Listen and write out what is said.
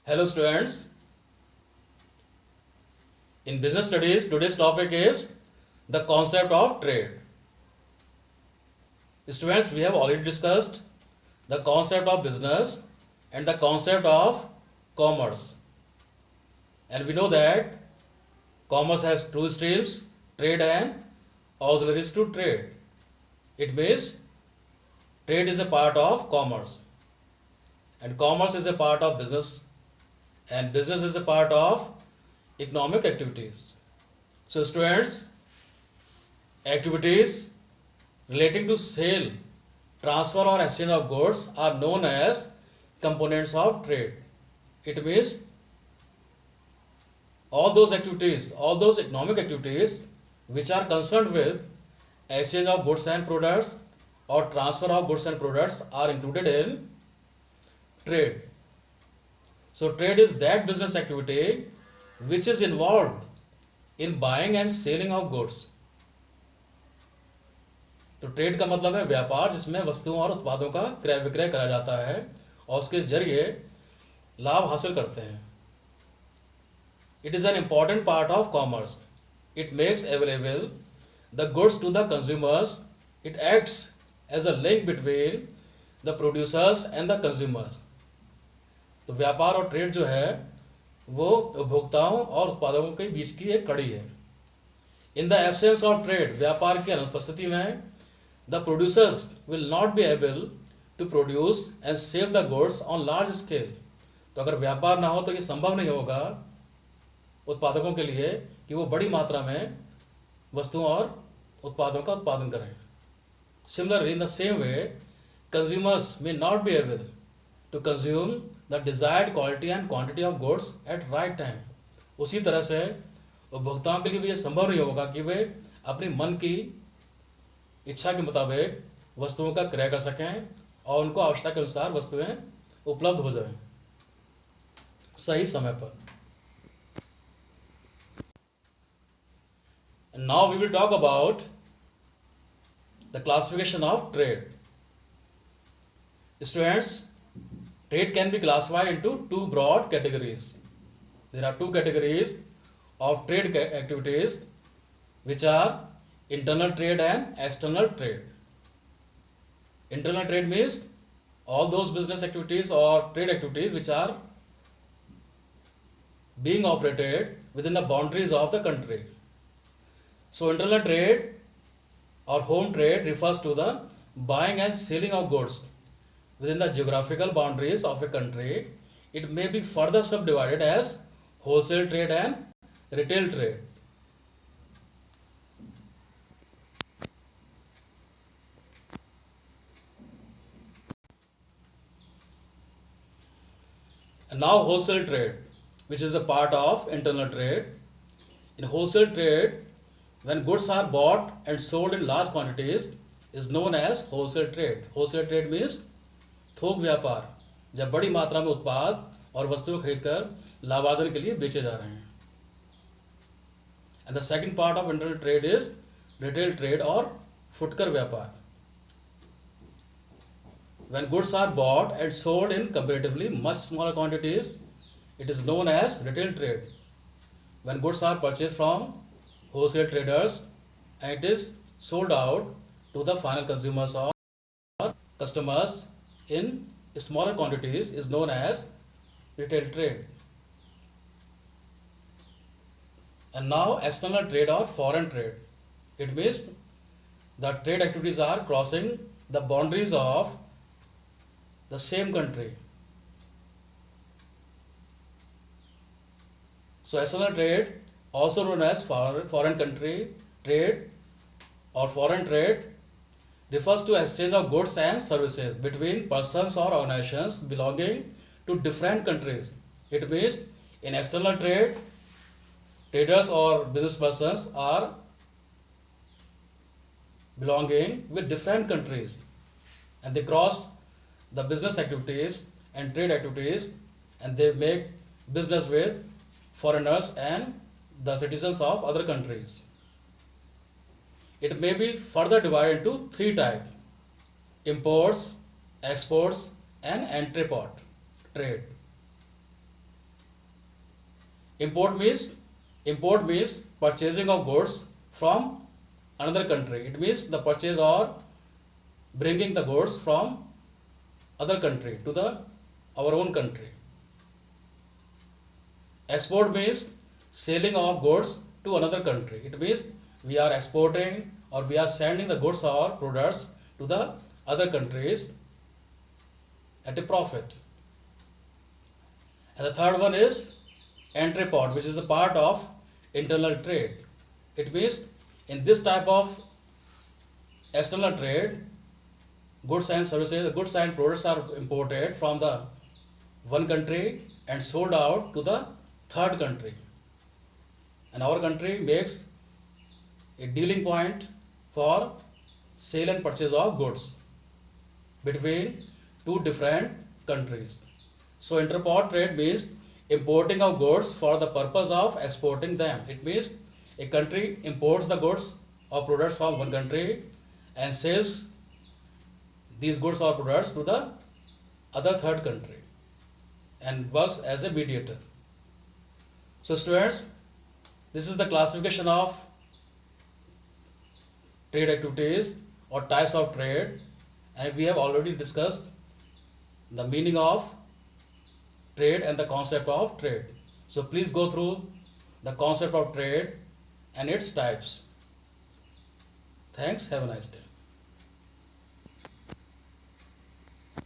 Hello students, in business studies today's topic is the concept of trade. Students, we have already discussed the concept of business and the concept of commerce, and we know that commerce has two streams, trade and auxiliaries to trade. It means trade is a part of commerce and commerce is a part of business and business is a part of economic activities. So students, activities relating to sale, transfer or exchange of goods are known as components of trade. It means all those activities, all those economic activities which are concerned with exchange of goods and products or transfer of goods and products are included in trade. So trade is that business activity which is involved in buying and selling of goods. तो trade का मतलब है व्यापार जिसमें वस्तुओं और उत्पादों का क्रय विक्रय करा जाता है और उसके जरिए लाभ हासिल करते हैं. It is an important part of commerce. It makes available the goods to the consumers. It acts as a link between the producers and the consumers. तो व्यापार और ट्रेड जो है वो उपभोक्ताओं और उत्पादकों के बीच की एक कड़ी है. In the absence of trade, व्यापार की अनुपस्थिति में the producers will not be able to produce and sell the goods on large scale. तो अगर व्यापार ना हो तो ये संभव नहीं होगा उत्पादकों के लिए कि वो बड़ी मात्रा में वस्तुओं और उत्पादों का उत्पादन करें. Similarly, in the same way, consumers may not be able to consume the desired quality and quantity of goods at right time. उसी तरह से उपभोक्ताओं के लिए भी ये संभव नहीं होगा कि वे अपनी मन की इच्छा के मुताबिक वस्तुओं का क्रय कर सकें और उनको आवश्यकता के अनुसार वस्तुएं उपलब्ध हो जाएं सही समय पर. And now we will talk about the classification of trade. Students, trade can be classified into two broad categories. There are two categories of trade activities which are internal trade and external trade. Internal trade means all those business activities or trade activities which are being operated within the boundaries of the country. So internal trade or home trade refers to the buying and selling of goods within the geographical boundaries of a country. It may be further subdivided as wholesale trade and retail trade. And now wholesale trade, which is a part of internal trade. In wholesale trade, when goods are bought and sold in large quantities, is known as wholesale trade. Wholesale trade means थोक व्यापार, जब बड़ी मात्रा में उत्पाद और वस्तुएं खरीदकर लाभार्जन के लिए बेचे जा रहे हैं. And the second part of internal trade is retail trade और फुटकर व्यापार. When goods are bought and sold in comparatively much smaller quantities, it is known as retail trade. When goods are purchased from wholesale traders and it is sold out to the final consumers or customers in smaller quantities is known as retail trade. And now external trade or foreign trade. It means the trade activities are crossing the boundaries of the same country. So external trade, also known as foreign country trade or foreign trade, refers to exchange of goods and services between persons or organizations belonging to different countries. It means in external trade, traders or business persons are belonging with different countries and they cross the business activities and trade activities and they make business with foreigners and the citizens of other countries. It may be further divided into three types: imports, exports and entrepot trade. Import means purchasing of goods from another country. It means the purchase or bringing the goods from other country to the our own country. Export means selling of goods to another country. It means we are exporting or we are sending the goods or products to the other countries at a profit. And the third one is entrepot, which is a part of internal trade. It means in this type of external trade, goods and services, goods and products are imported from the one country and sold out to the third country. And our country makes a dealing point for sale and purchase of goods between two different countries. So interport trade means importing of goods for the purpose of exporting them. It means a country imports the goods or products from one country and sells these goods or products to the other third country and works as a mediator. So students, this is the classification of trade activities or types of trade, and we have already discussed the meaning of trade and the concept of trade. So please go through the concept of trade and its types. Thanks. Have a nice day.